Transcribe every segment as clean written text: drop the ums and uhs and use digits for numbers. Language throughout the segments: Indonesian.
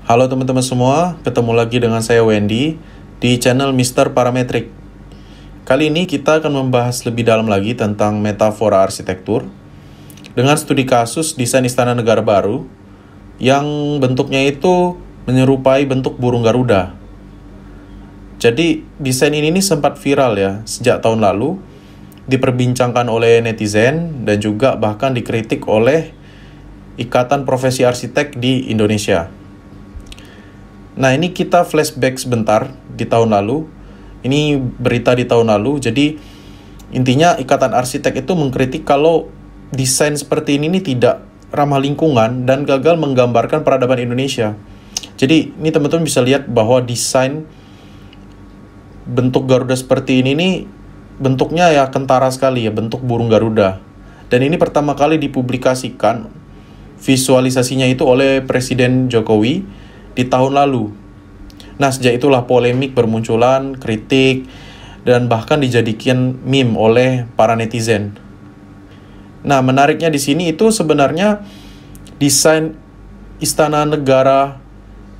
Halo teman-teman semua, ketemu lagi dengan saya Wendy di channel Mr. Parametric. Kali ini kita akan membahas lebih dalam lagi tentang metafora arsitektur dengan studi kasus desain Istana Negara baru yang bentuknya itu menyerupai bentuk burung Garuda. Jadi desain ini sempat viral ya sejak tahun lalu, diperbincangkan oleh netizen dan juga bahkan dikritik oleh Ikatan Profesi Arsitek di Indonesia. Nah, ini kita flashback sebentar di tahun lalu. Ini berita di tahun lalu. Jadi, intinya Ikatan Arsitek itu mengkritik kalau desain seperti ini tidak ramah lingkungan dan gagal menggambarkan peradaban Indonesia. Jadi, ini teman-teman bisa lihat bahwa desain bentuk Garuda seperti ini bentuknya ya kentara sekali ya, bentuk burung Garuda. Dan ini pertama kali dipublikasikan visualisasinya itu oleh Presiden Jokowi di tahun lalu. Nah, sejak itulah polemik bermunculan, kritik, dan bahkan dijadikan meme oleh para netizen. Nah, menariknya di sini itu sebenarnya desain Istana Negara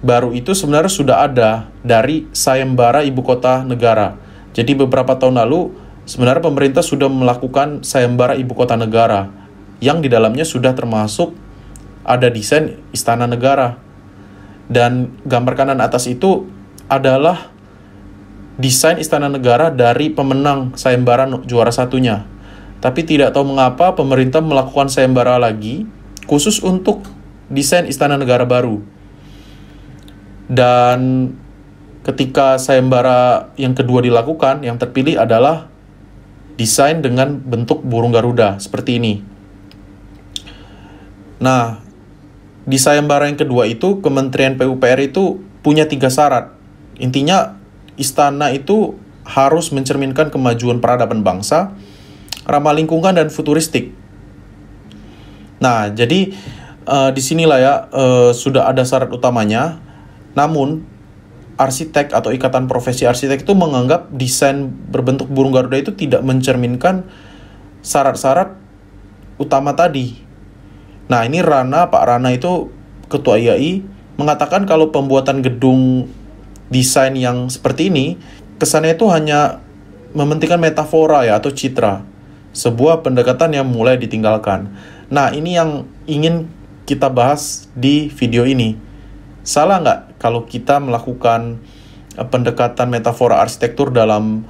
baru itu sebenarnya sudah ada dari sayembara Ibu Kota Negara. Jadi beberapa tahun lalu sebenarnya pemerintah sudah melakukan sayembara Ibu Kota Negara yang di dalamnya sudah termasuk ada desain Istana Negara. Dan gambar kanan atas itu adalah desain Istana Negara dari pemenang sayembara juara satunya. Tapi tidak tahu mengapa pemerintah melakukan sayembara lagi khusus untuk desain Istana Negara baru. Dan ketika sayembara yang kedua dilakukan, yang terpilih adalah desain dengan bentuk burung Garuda seperti ini. Nah, di sayembara yang kedua itu, Kementerian PUPR itu punya 3 syarat. Intinya, istana itu harus mencerminkan kemajuan peradaban bangsa, ramah lingkungan, dan futuristik. Nah, jadi disinilah ya sudah ada syarat utamanya. Namun, arsitek atau Ikatan Profesi Arsitek itu menganggap desain berbentuk burung Garuda itu tidak mencerminkan syarat-syarat utama tadi. Nah, ini Pak Rana itu Ketua IAI mengatakan kalau pembuatan gedung desain yang seperti ini kesannya itu hanya mementingkan metafora ya atau citra, sebuah pendekatan yang mulai ditinggalkan. Nah, ini yang ingin kita bahas di video ini. Salah nggak kalau kita melakukan pendekatan metafora arsitektur dalam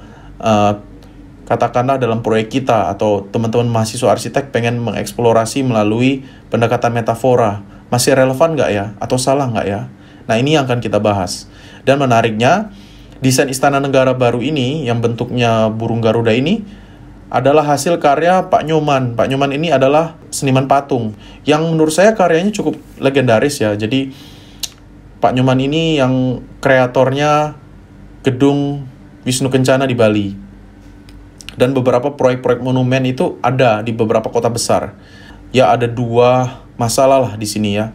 katakanlah dalam proyek kita atau teman-teman mahasiswa arsitek pengen mengeksplorasi melalui pendekatan metafora, masih relevan nggak ya? Atau salah nggak ya? Nah, ini yang akan kita bahas. Dan menariknya, desain Istana Negara baru ini yang bentuknya burung Garuda ini adalah hasil karya Pak Nyoman. Pak Nyoman ini adalah seniman patung yang menurut saya karyanya cukup legendaris ya. Jadi Pak Nyoman ini yang kreatornya gedung Wisnu Kencana di Bali. Dan beberapa proyek-proyek monumen itu ada di beberapa kota besar. Ya, ada 2 masalah lah di sini ya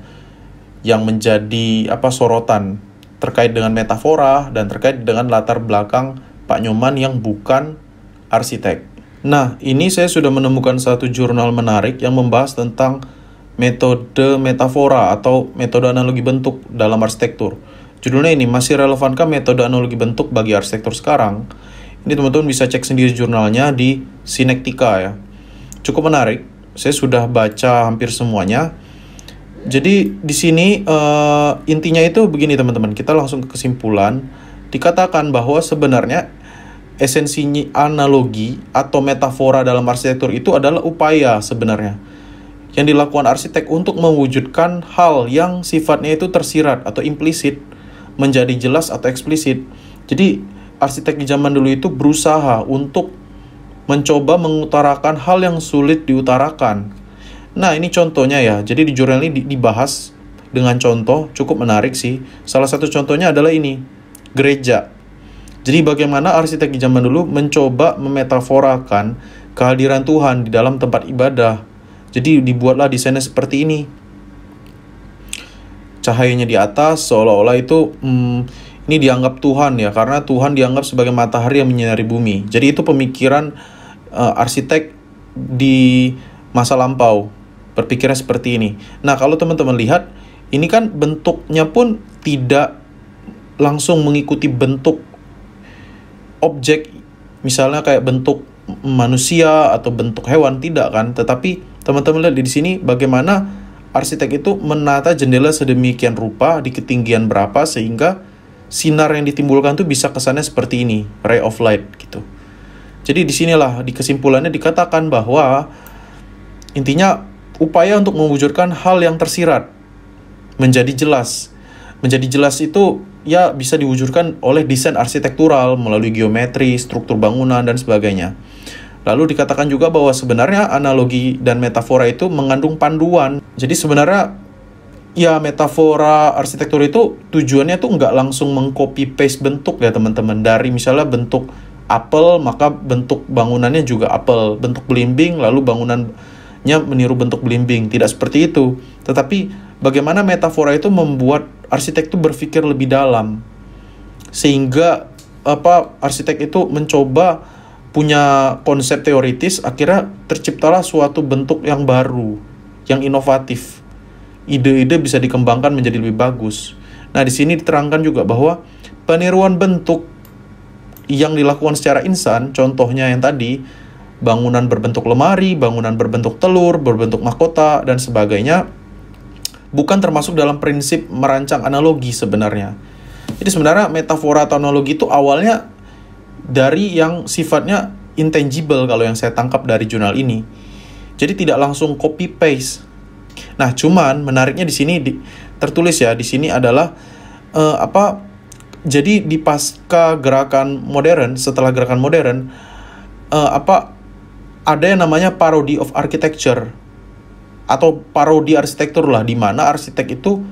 yang menjadi sorotan terkait dengan metafora dan terkait dengan latar belakang Pak Nyoman yang bukan arsitek. Nah, ini saya sudah menemukan satu jurnal menarik yang membahas tentang metode metafora atau metode analogi bentuk dalam arsitektur. Judulnya ini, masih relevankah metode analogi bentuk bagi arsitektur sekarang? Ini teman-teman bisa cek sendiri jurnalnya di Sinektika ya. Cukup menarik. Saya sudah baca hampir semuanya. Jadi di sini intinya itu begini teman-teman. Kita langsung ke kesimpulan. Dikatakan bahwa sebenarnya esensi analogi atau metafora dalam arsitektur itu adalah upaya sebenarnya yang dilakukan arsitek untuk mewujudkan hal yang sifatnya itu tersirat atau implisit menjadi jelas atau eksplisit. Jadi arsitek di zaman dulu itu berusaha untuk mencoba mengutarakan hal yang sulit diutarakan. Nah, ini contohnya ya. Jadi di jurnal ini dibahas dengan contoh cukup menarik sih. Salah satu contohnya adalah ini, gereja. Jadi bagaimana arsitek di zaman dulu mencoba memetaforakan kehadiran Tuhan di dalam tempat ibadah. Jadi dibuatlah desainnya seperti ini. Cahayanya di atas seolah-olah itu ini dianggap Tuhan ya, karena Tuhan dianggap sebagai matahari yang menyinari bumi. Jadi itu pemikiran arsitek di masa lampau, berpikirnya seperti ini. Nah, kalau teman-teman lihat, ini kan bentuknya pun tidak langsung mengikuti bentuk objek, misalnya kayak bentuk manusia atau bentuk hewan, tidak kan. Tetapi teman-teman lihat di sini bagaimana arsitek itu menata jendela sedemikian rupa di ketinggian berapa sehingga sinar yang ditimbulkan tuh bisa kesannya seperti ini, ray of light gitu. Jadi disinilah di kesimpulannya dikatakan bahwa intinya upaya untuk mewujudkan hal yang tersirat menjadi jelas. Menjadi jelas itu ya bisa diwujudkan oleh desain arsitektural melalui geometri, struktur bangunan, dan sebagainya. Lalu dikatakan juga bahwa sebenarnya analogi dan metafora itu mengandung panduan. Jadi sebenarnya ya metafora arsitektur itu tujuannya tuh nggak langsung mengcopy paste bentuk ya teman-teman. Dari misalnya bentuk apel, maka bentuk bangunannya juga apel. Bentuk belimbing, lalu bangunannya meniru bentuk belimbing. Tidak seperti itu. Tetapi bagaimana metafora itu membuat arsitek itu berpikir lebih dalam, sehingga arsitek itu mencoba punya konsep teoritis, akhirnya terciptalah suatu bentuk yang baru, yang inovatif. Ide-ide bisa dikembangkan menjadi lebih bagus. Nah, di sini diterangkan juga bahwa peniruan bentuk yang dilakukan secara instan, contohnya yang tadi, bangunan berbentuk lemari, bangunan berbentuk telur, berbentuk mahkota, dan sebagainya, bukan termasuk dalam prinsip merancang analogi sebenarnya. Jadi sebenarnya metafora atau analogi itu awalnya dari yang sifatnya intangible kalau yang saya tangkap dari jurnal ini. Jadi tidak langsung copy paste. Nah, cuman menariknya di sini tertulis ya, di sini adalah jadi di pasca gerakan modern, setelah gerakan modern ada yang namanya parody of architecture atau parodi arsitektur lah, di mana arsitek itu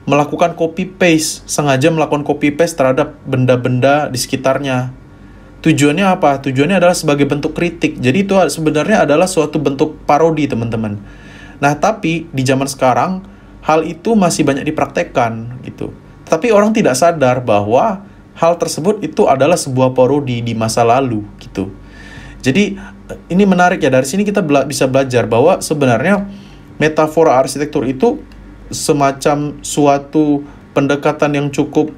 melakukan copy paste, sengaja melakukan copy paste terhadap benda-benda di sekitarnya. Tujuannya apa? Tujuannya adalah sebagai bentuk kritik. Jadi itu sebenarnya adalah suatu bentuk parodi, teman-teman. Nah, tapi di zaman sekarang hal itu masih banyak dipraktekkan gitu. Tapi orang tidak sadar bahwa hal tersebut itu adalah sebuah parodi di masa lalu gitu. Jadi ini menarik ya, dari sini kita bisa belajar bahwa sebenarnya metafora arsitektur itu semacam suatu pendekatan yang cukup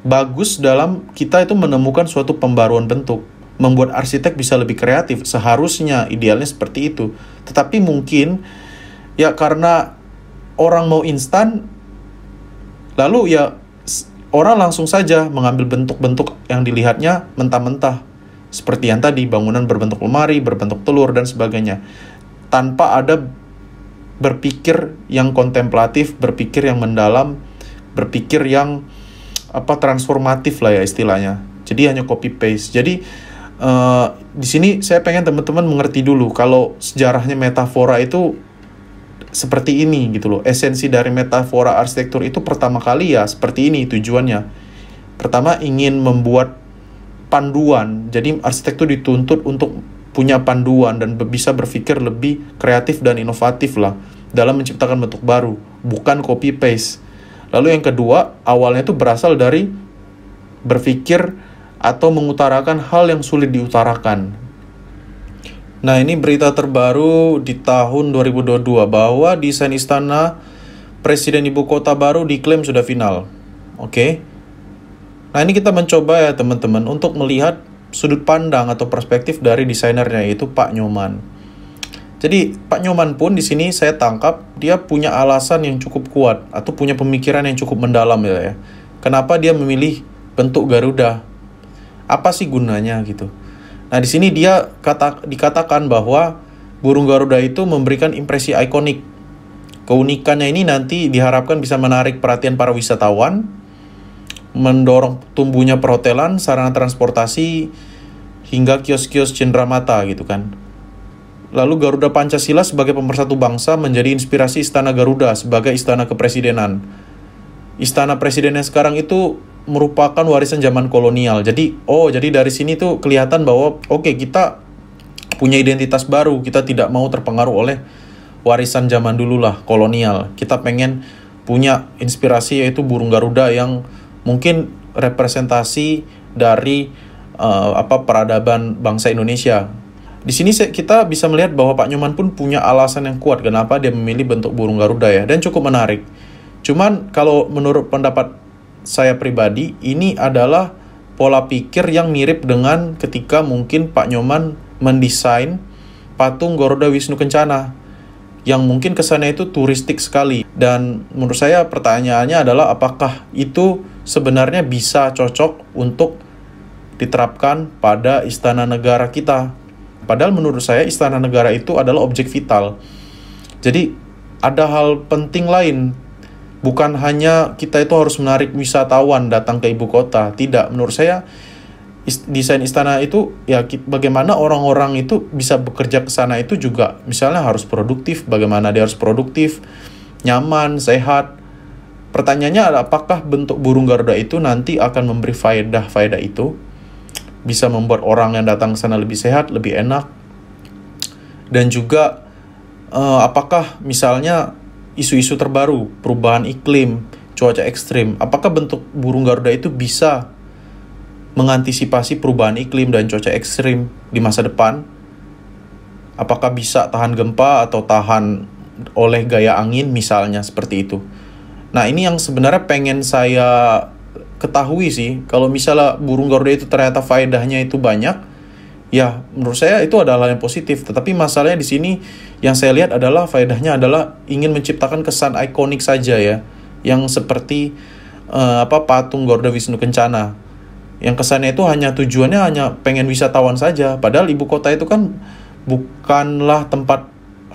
bagus dalam kita itu menemukan suatu pembaruan bentuk, membuat arsitek bisa lebih kreatif. Seharusnya idealnya seperti itu. Tetapi mungkin ya karena orang mau instan, lalu ya orang langsung saja mengambil bentuk-bentuk yang dilihatnya mentah-mentah, seperti yang tadi, bangunan berbentuk lemari, berbentuk telur, dan sebagainya, tanpa ada berpikir yang kontemplatif, berpikir yang mendalam, berpikir yang transformatif lah ya istilahnya. Jadi hanya copy paste. Jadi di sini saya pengen teman-teman mengerti dulu kalau sejarahnya metafora itu seperti ini gitu loh. Esensi dari metafora arsitektur itu pertama kali ya seperti ini tujuannya. Pertama ingin membuat panduan. Jadi arsitek itu dituntut untuk punya panduan dan bisa berpikir lebih kreatif dan inovatif lah dalam menciptakan bentuk baru, bukan copy paste. Lalu yang kedua, awalnya itu berasal dari berpikir atau mengutarakan hal yang sulit diutarakan. Nah, ini berita terbaru di tahun 2022 bahwa desain istana Presiden Ibu Kota baru diklaim sudah final. Oke. Nah, ini kita mencoba ya teman-teman untuk melihat sudut pandang atau perspektif dari desainernya, yaitu Pak Nyoman. Jadi Pak Nyoman pun di sini saya tangkap dia punya alasan yang cukup kuat atau punya pemikiran yang cukup mendalam ya. Kenapa dia memilih bentuk Garuda? Apa sih gunanya gitu? Nah, di sini dia dikatakan bahwa burung Garuda itu memberikan impresi ikonik. Keunikannya ini nanti diharapkan bisa menarik perhatian para wisatawan, mendorong tumbuhnya perhotelan, sarana transportasi, hingga kios-kios cenderamata gitu kan. Lalu Garuda Pancasila sebagai pemersatu bangsa menjadi inspirasi Istana Garuda sebagai istana kepresidenan. Istana presiden yang sekarang itu merupakan warisan zaman kolonial. Jadi dari sini tuh kelihatan bahwa kita punya identitas baru. Kita tidak mau terpengaruh oleh warisan zaman dulu lah, kolonial. Kita pengen punya inspirasi yaitu burung Garuda yang mungkin representasi dari peradaban bangsa Indonesia. Di sini kita bisa melihat bahwa Pak Nyoman pun punya alasan yang kuat kenapa dia memilih bentuk burung Garuda ya, dan cukup menarik. Cuman kalau menurut pendapat saya pribadi, ini adalah pola pikir yang mirip dengan ketika mungkin Pak Nyoman mendesain patung Garuda Wisnu Kencana, yang mungkin kesannya itu turistik sekali. Dan menurut saya pertanyaannya adalah apakah itu sebenarnya bisa cocok untuk diterapkan pada istana negara kita. Padahal menurut saya istana negara itu adalah objek vital. Jadi ada hal penting lain. Bukan hanya kita itu harus menarik wisatawan datang ke ibu kota. Tidak, menurut saya desain istana itu ya bagaimana orang-orang itu bisa bekerja ke sana itu juga misalnya harus produktif. Bagaimana dia harus produktif, nyaman, sehat. Pertanyaannya adalah apakah bentuk burung Garuda itu nanti akan memberi faedah itu, bisa membuat orang yang datang ke sana lebih sehat, lebih enak. Dan juga apakah misalnya isu-isu terbaru, perubahan iklim, cuaca ekstrim, apakah bentuk burung Garuda itu bisa mengantisipasi perubahan iklim dan cuaca ekstrim di masa depan? Apakah bisa tahan gempa atau tahan oleh gaya angin misalnya, seperti itu. Nah, ini yang sebenarnya pengen saya ketahui sih. Kalau misalnya burung Garuda itu ternyata faedahnya itu banyak, ya menurut saya itu adalah hal yang positif. Tetapi masalahnya di sini yang saya lihat adalah faedahnya adalah ingin menciptakan kesan ikonik saja ya, yang seperti patung Garuda Wisnu Kencana, yang kesannya itu tujuannya hanya pengen wisatawan saja. Padahal ibu kota itu kan bukanlah tempat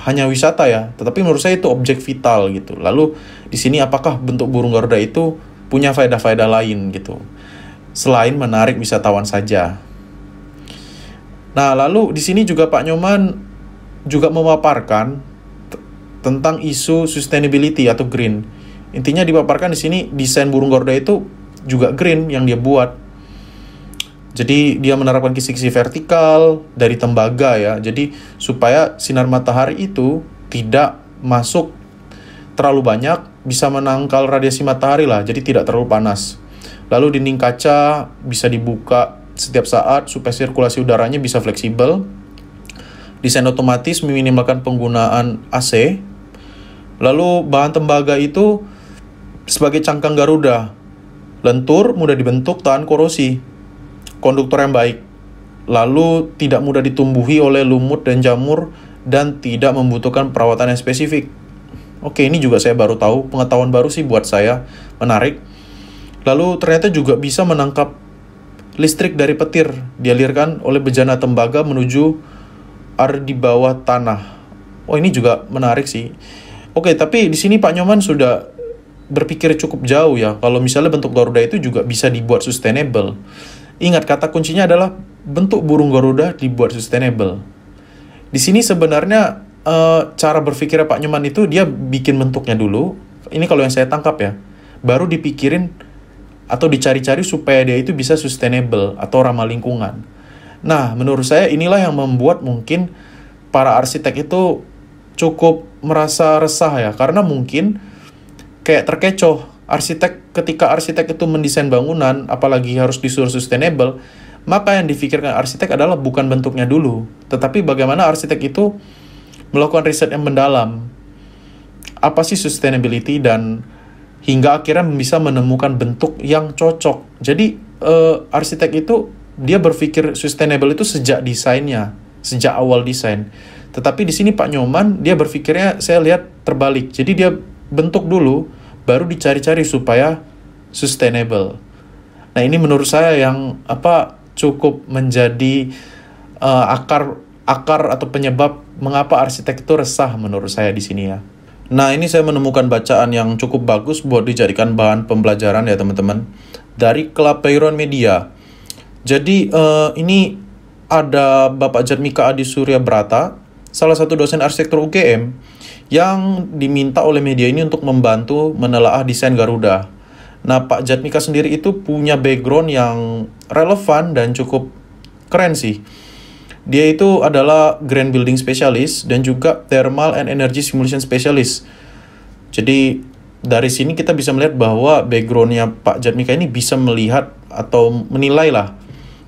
hanya wisata ya, tetapi menurut saya itu objek vital gitu. Lalu di sini apakah bentuk burung Garuda itu punya faedah-faedah lain gitu, selain menarik wisatawan saja. Nah, lalu di sini juga Pak Nyoman juga memaparkan tentang isu sustainability atau green. Intinya dipaparkan di sini desain burung Garuda itu juga green yang dia buat. Jadi dia menerapkan kisi-kisi vertikal dari tembaga ya. Jadi supaya sinar matahari itu tidak masuk terlalu banyak, bisa menangkal radiasi matahari lah, jadi tidak terlalu panas. Lalu dinding kaca bisa dibuka setiap saat supaya sirkulasi udaranya bisa fleksibel. Desain otomatis meminimalkan penggunaan AC. Lalu bahan tembaga itu sebagai cangkang Garuda, lentur, mudah dibentuk, tahan korosi, konduktor yang baik, lalu tidak mudah ditumbuhi oleh lumut dan jamur, dan tidak membutuhkan perawatan yang spesifik. Oke, ini juga saya baru tahu, pengetahuan baru sih buat saya, menarik. Lalu ternyata juga bisa menangkap listrik dari petir, dialirkan oleh bejana tembaga menuju area di bawah tanah. Oh, ini juga menarik sih. Oke, tapi di sini Pak Nyoman sudah berpikir cukup jauh ya, kalau misalnya bentuk Garuda itu juga bisa dibuat sustainable. Ingat, kata kuncinya adalah bentuk burung Garuda dibuat sustainable. Di sini sebenarnya cara berpikirnya Pak Nyoman itu dia bikin bentuknya dulu. Ini kalau yang saya tangkap ya. Baru dipikirin atau dicari-cari supaya dia itu bisa sustainable atau ramah lingkungan. Nah, menurut saya inilah yang membuat mungkin para arsitek itu cukup merasa resah ya. Karena mungkin kayak terkecoh. Ketika arsitek itu mendesain bangunan, apalagi harus disuruh sustainable, maka yang difikirkan arsitek adalah bukan bentuknya dulu, tetapi bagaimana arsitek itu melakukan riset yang mendalam. Apa sih sustainability, dan hingga akhirnya bisa menemukan bentuk yang cocok. Jadi arsitek itu dia berpikir sustainable itu sejak desainnya, sejak awal desain. Tetapi di sini Pak Nyoman dia berpikirnya saya lihat terbalik. Jadi dia bentuk dulu, baru dicari-cari supaya sustainable. Nah, ini menurut saya yang cukup menjadi akar atau penyebab mengapa arsitek itu resah menurut saya di sini ya. Nah, ini saya menemukan bacaan yang cukup bagus buat dijadikan bahan pembelajaran ya teman-teman, dari Klapeyron Media. Jadi ini ada Bapak Jatmika Adi Surya Brata, salah satu dosen arsitektur UGM, yang diminta oleh media ini untuk membantu menelaah desain Garuda. Nah, Pak Jatmika sendiri itu punya background yang relevan dan cukup keren sih. Dia itu adalah Grand Building Specialist dan juga Thermal and Energy Simulation Specialist. Jadi dari sini kita bisa melihat bahwa background-nya Pak Jatmika ini bisa melihat atau menilai lah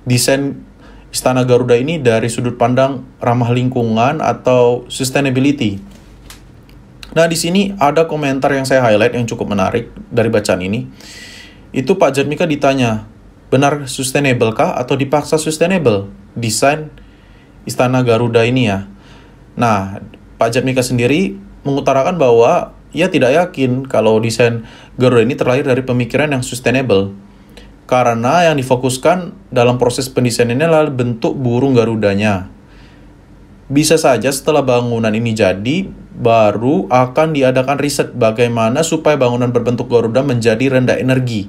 desain Istana Garuda ini dari sudut pandang ramah lingkungan atau sustainability. Nah, di sini ada komentar yang saya highlight yang cukup menarik dari bacaan ini. Itu Pak Jatmika ditanya, benar sustainable kah atau dipaksa sustainable desain Istana Garuda ini ya? Nah, Pak Jatmika sendiri mengutarakan bahwa ia tidak yakin kalau desain Garuda ini terlahir dari pemikiran yang sustainable. Karena yang difokuskan dalam proses pendesainan adalah bentuk burung Garudanya. Bisa saja setelah bangunan ini jadi, baru akan diadakan riset bagaimana supaya bangunan berbentuk Garuda menjadi rendah energi.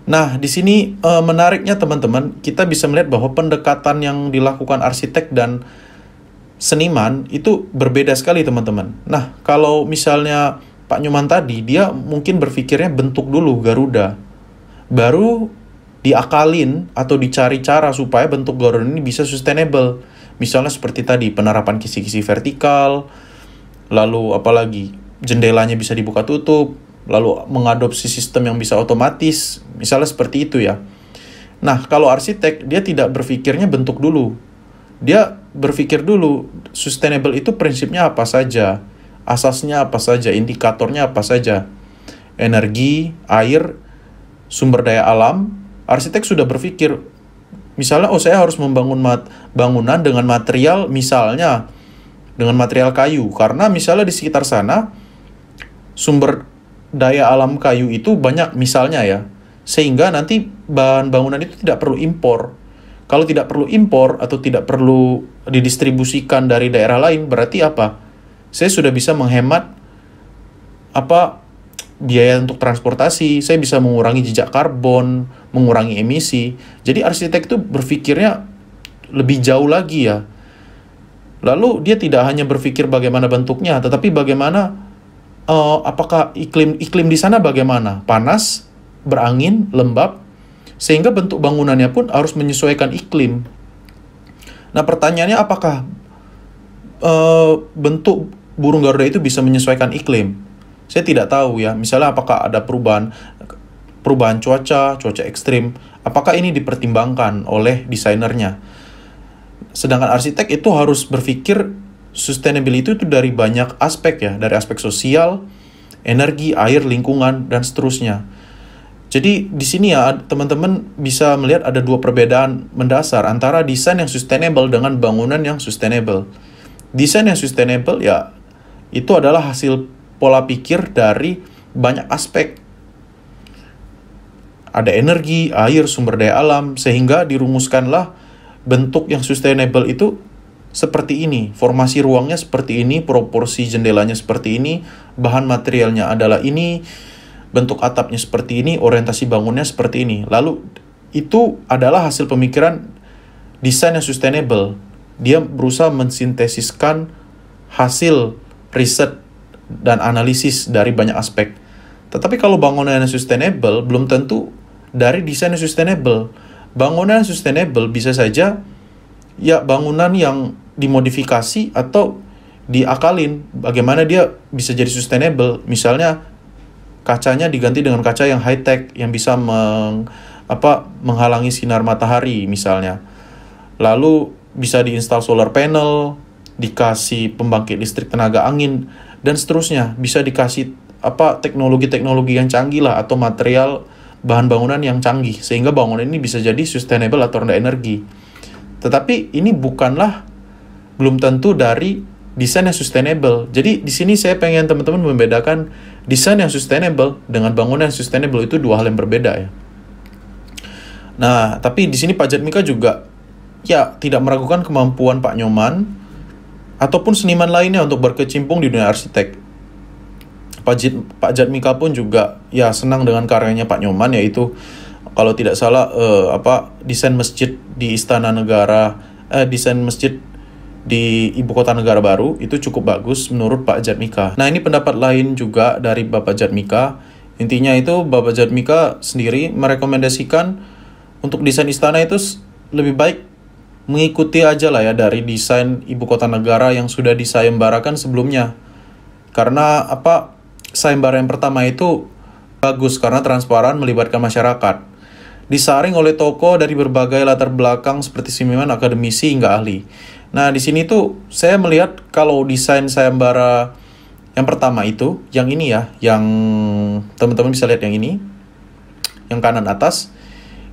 Nah, di sini menariknya teman-teman, kita bisa melihat bahwa pendekatan yang dilakukan arsitek dan seniman itu berbeda sekali teman-teman. Nah, kalau misalnya Pak Nyoman tadi, dia mungkin berpikirnya bentuk dulu Garuda, baru diakalin atau dicari cara supaya bentuk Garuda ini bisa sustainable. Misalnya seperti tadi, penerapan kisi-kisi vertikal, lalu apalagi jendelanya bisa dibuka tutup, lalu mengadopsi sistem yang bisa otomatis, misalnya seperti itu ya. Nah, kalau arsitek, dia tidak berpikirnya bentuk dulu. Dia berpikir dulu, sustainable itu prinsipnya apa saja, asasnya apa saja, indikatornya apa saja. Energi, air, sumber daya alam, arsitek sudah berpikir, misalnya, saya harus membangun bangunan dengan material, misalnya, dengan material kayu. Karena misalnya di sekitar sana, sumber daya alam kayu itu banyak misalnya ya. Sehingga nanti bahan bangunan itu tidak perlu impor. Kalau tidak perlu impor atau tidak perlu didistribusikan dari daerah lain, berarti apa? Saya sudah bisa menghemat biaya untuk transportasi, saya bisa mengurangi jejak karbon, mengurangi emisi. Jadi arsitek itu berpikirnya lebih jauh lagi ya. Lalu dia tidak hanya berpikir bagaimana bentuknya, tetapi bagaimana apakah iklim di sana bagaimana? Panas, berangin, lembab, sehingga bentuk bangunannya pun harus menyesuaikan iklim. Nah, pertanyaannya apakah bentuk burung Garuda itu bisa menyesuaikan iklim? Saya tidak tahu ya, misalnya apakah ada perubahan cuaca ekstrim, apakah ini dipertimbangkan oleh desainernya. Sedangkan arsitek itu harus berpikir sustainability itu dari banyak aspek ya, dari aspek sosial, energi, air, lingkungan, dan seterusnya. Jadi di sini ya teman-teman bisa melihat ada dua perbedaan mendasar antara desain yang sustainable dengan bangunan yang sustainable. Desain yang sustainable ya itu adalah hasil pola pikir dari banyak aspek. Ada energi, air, sumber daya alam, sehingga dirumuskanlah bentuk yang sustainable itu seperti ini. Formasi ruangnya seperti ini, proporsi jendelanya seperti ini, bahan materialnya adalah ini, bentuk atapnya seperti ini, orientasi bangunnya seperti ini. Lalu itu adalah hasil pemikiran desain yang sustainable. Dia berusaha mensintesiskan hasil riset dan analisis dari banyak aspek. Tetapi kalau bangunan yang sustainable, belum tentu dari desain yang sustainable. Bangunan yang sustainable bisa saja ya bangunan yang dimodifikasi atau diakalin. Bagaimana dia bisa jadi sustainable? Misalnya kacanya diganti dengan kaca yang high-tech, yang bisa menghalangi sinar matahari misalnya. Lalu bisa diinstal solar panel, dikasih pembangkit listrik tenaga angin, dan seterusnya. Bisa dikasih teknologi-teknologi yang canggih lah, atau material bahan bangunan yang canggih, sehingga bangunan ini bisa jadi sustainable atau rendah energi. Tetapi ini belum tentu dari desain yang sustainable. Jadi di sini saya pengen teman-teman membedakan desain yang sustainable dengan bangunan yang sustainable, itu dua hal yang berbeda ya. Nah, tapi di sini Pak Jatmika juga ya tidak meragukan kemampuan Pak Nyoman ataupun seniman lainnya untuk berkecimpung di dunia arsitek. Pak Jatmika pun juga ya senang dengan karyanya Pak Nyoman, yaitu kalau tidak salah desain masjid di Istana Negara, desain masjid di Ibu Kota Negara Baru itu cukup bagus menurut Pak Jatmika. Nah, ini pendapat lain juga dari Bapak Jatmika. Intinya itu Bapak Jatmika sendiri merekomendasikan untuk desain istana itu lebih baik mengikuti aja lah ya dari desain Ibu Kota Negara yang sudah disayembarakan sebelumnya. Karena sayembara yang pertama itu bagus karena transparan, melibatkan masyarakat. Disaring oleh tokoh dari berbagai latar belakang seperti seniman, akademisi hingga ahli. Nah, di sini tuh saya melihat kalau desain sayembara Yang pertama itu, yang ini ya, yang teman-teman bisa lihat yang ini, yang kanan atas.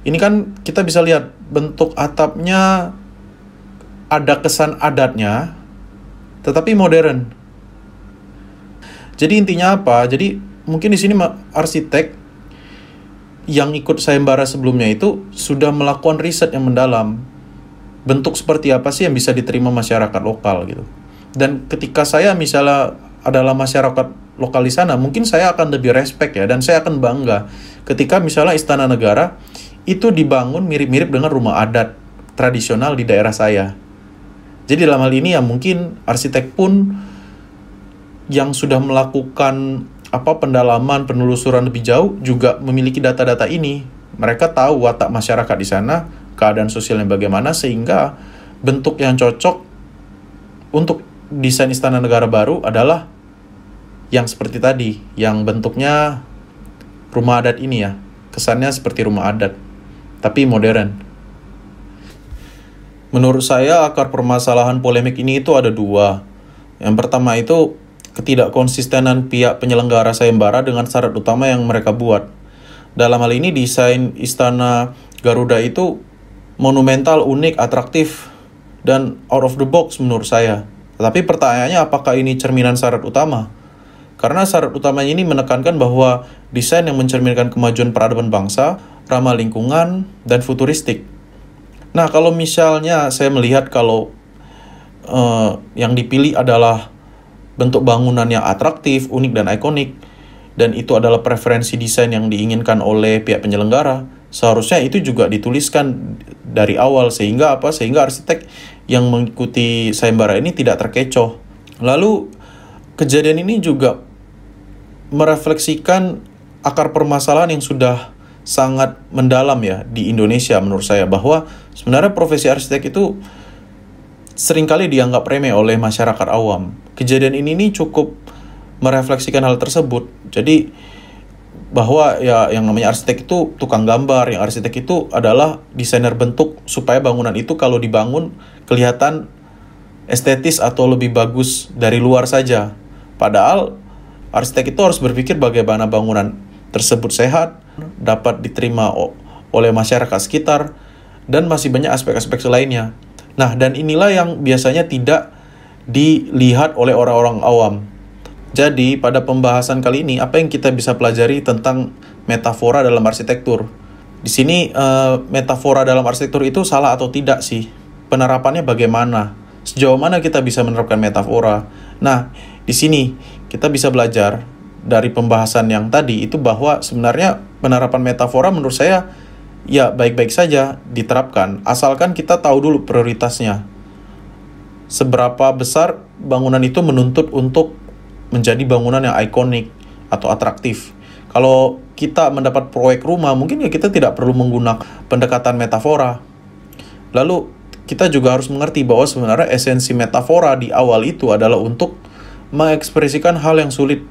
Ini kan kita bisa lihat bentuk atapnya ada kesan adatnya, tetapi modern. Jadi intinya apa? Jadi mungkin di sini arsitek yang ikut sayembara sebelumnya itu sudah melakukan riset yang mendalam. Bentuk seperti apa sih yang bisa diterima masyarakat lokal gitu. Dan ketika saya misalnya adalah masyarakat lokal di sana, mungkin saya akan lebih respect ya, dan saya akan bangga ketika misalnya Istana Negara itu dibangun mirip-mirip dengan rumah adat tradisional di daerah saya. Jadi dalam hal ini ya mungkin arsitek pun yang sudah melakukan pendalaman, penelusuran lebih jauh juga memiliki data-data ini. Mereka tahu watak masyarakat di sana, keadaan sosialnya bagaimana, sehingga bentuk yang cocok untuk desain Istana Negara baru adalah yang seperti tadi, yang bentuknya rumah adat ini ya. Kesannya seperti rumah adat, tapi modern. Menurut saya akar permasalahan polemik ini itu ada dua. Yang pertama itu ketidakkonsistenan pihak penyelenggara sayembara dengan syarat utama yang mereka buat. Dalam hal ini desain Istana Garuda itu monumental, unik, atraktif, dan out of the box menurut saya. Tetapi pertanyaannya, apakah ini cerminan syarat utama? Karena syarat utamanya ini menekankan bahwa desain yang mencerminkan kemajuan peradaban bangsa, ramah lingkungan, dan futuristik. Nah, kalau misalnya saya melihat kalau yang dipilih adalah bentuk bangunan yang atraktif, unik, dan ikonik, dan itu adalah preferensi desain yang diinginkan oleh pihak penyelenggara, seharusnya itu juga dituliskan dari awal, sehingga sehingga arsitek yang mengikuti sayembara ini tidak terkecoh. Lalu kejadian ini juga merefleksikan akar permasalahan yang sudah sangat mendalam ya di Indonesia menurut saya, bahwa sebenarnya profesi arsitek itu seringkali dianggap remeh oleh masyarakat awam. Kejadian ini cukup merefleksikan hal tersebut. Jadi bahwa ya yang namanya arsitek itu tukang gambar, yang arsitek itu adalah desainer bentuk supaya bangunan itu kalau dibangun kelihatan estetis atau lebih bagus dari luar saja. Padahal arsitek itu harus berpikir bagaimana bangunan tersebut sehat, dapat diterima oleh masyarakat sekitar, dan masih banyak aspek-aspek lainnya. Nah, dan inilah yang biasanya tidak dilihat oleh orang-orang awam. Jadi, pada pembahasan kali ini, apa yang kita bisa pelajari tentang metafora dalam arsitektur? Di sini, metafora dalam arsitektur itu salah atau tidak sih? Penerapannya bagaimana? Sejauh mana kita bisa menerapkan metafora? Nah, di sini kita bisa belajar dari pembahasan yang tadi itu bahwa sebenarnya penerapan metafora menurut saya ya baik-baik saja diterapkan, asalkan kita tahu dulu prioritasnya. Seberapa besar bangunan itu menuntut untuk menjadi bangunan yang ikonik atau atraktif. Kalau kita mendapat proyek rumah, mungkin ya kita tidak perlu menggunakan pendekatan metafora. Lalu kita juga harus mengerti bahwa sebenarnya esensi metafora di awal itu adalah untuk mengekspresikan hal yang sulit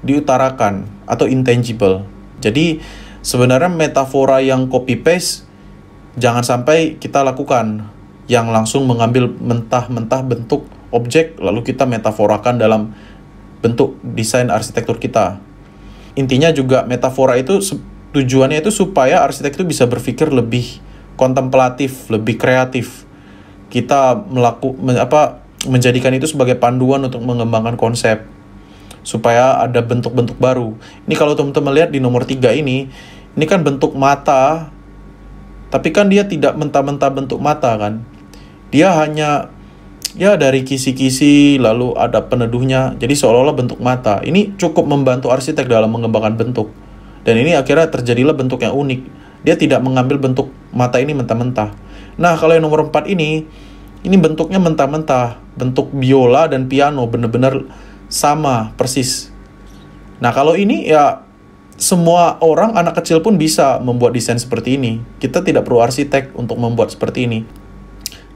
diutarakan atau intangible. Jadi sebenarnya metafora yang copy-paste jangan sampai kita lakukan, yang langsung mengambil mentah-mentah bentuk objek lalu kita metaforakan dalam bentuk desain arsitektur kita. Intinya juga metafora itu tujuannya itu supaya arsitek itu bisa berpikir lebih kontemplatif, lebih kreatif. Kita menjadikan itu sebagai panduan untuk mengembangkan konsep supaya ada bentuk-bentuk baru. Ini kalau teman-teman lihat di nomor 3 ini kan bentuk mata, tapi kan dia tidak mentah-mentah bentuk mata kan. Dia hanya ya dari kisi-kisi lalu ada peneduhnya, jadi seolah-olah bentuk mata. Ini cukup membantu arsitek dalam mengembangkan bentuk. Dan ini akhirnya terjadilah bentuk yang unik. Dia tidak mengambil bentuk mata ini mentah-mentah. Nah, kalau yang nomor 4 ini bentuknya mentah-mentah. Bentuk biola dan piano benar-benar sama persis. Nah, kalau ini ya semua orang, anak kecil pun bisa membuat desain seperti ini. Kita tidak perlu arsitek untuk membuat seperti ini.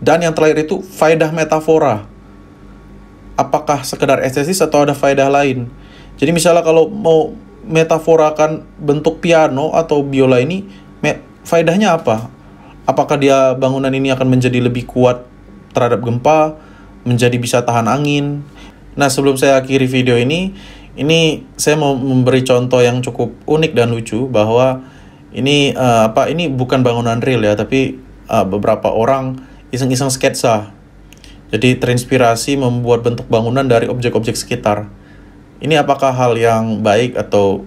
Dan yang terakhir itu faedah metafora. Apakah sekedar estetis atau ada faedah lain? Jadi misalnya kalau mau metaforakan bentuk piano atau biola ini, faedahnya apa? Apakah dia bangunan ini akan menjadi lebih kuat terhadap gempa, menjadi bisa tahan angin? Nah, sebelum saya akhiri video ini saya mau memberi contoh yang cukup unik dan lucu bahwa ini bukan bangunan real ya, tapi beberapa orang iseng-iseng sketsa. Jadi terinspirasi membuat bentuk bangunan dari objek-objek sekitar. Ini apakah hal yang baik atau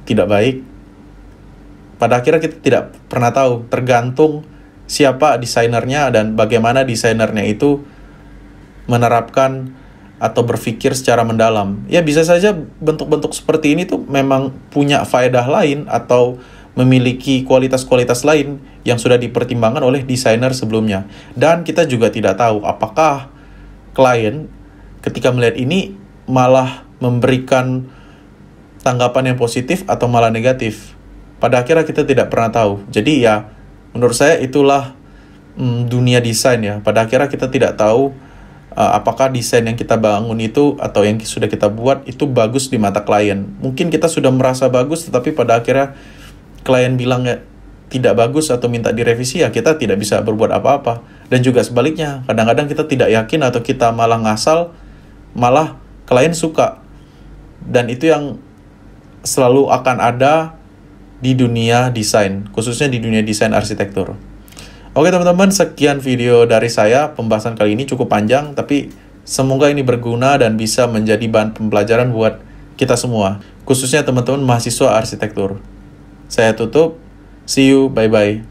tidak baik? Pada akhirnya kita tidak pernah tahu, tergantung siapa desainernya dan bagaimana desainernya itu menerapkan atau berpikir secara mendalam. Ya, bisa saja bentuk-bentuk seperti ini tuh memang punya faedah lain atau memiliki kualitas-kualitas lain yang sudah dipertimbangkan oleh desainer sebelumnya. Dan kita juga tidak tahu apakah klien ketika melihat ini malah memberikan tanggapan yang positif atau malah negatif. Pada akhirnya kita tidak pernah tahu. Jadi ya, menurut saya itulah dunia desain ya. Pada akhirnya kita tidak tahu apakah desain yang kita bangun itu atau yang sudah kita buat itu bagus di mata klien. Mungkin kita sudah merasa bagus, tetapi pada akhirnya klien bilang tidak bagus atau minta direvisi, ya kita tidak bisa berbuat apa-apa. Dan juga sebaliknya, kadang-kadang kita tidak yakin atau kita malah ngasal, malah klien suka. Dan itu yang selalu akan ada di dunia desain, khususnya di dunia desain arsitektur. Oke teman-teman, sekian video dari saya. Pembahasan kali ini cukup panjang, tapi semoga ini berguna dan bisa menjadi bahan pembelajaran buat kita semua, khususnya teman-teman mahasiswa arsitektur. Saya tutup, see you, bye-bye.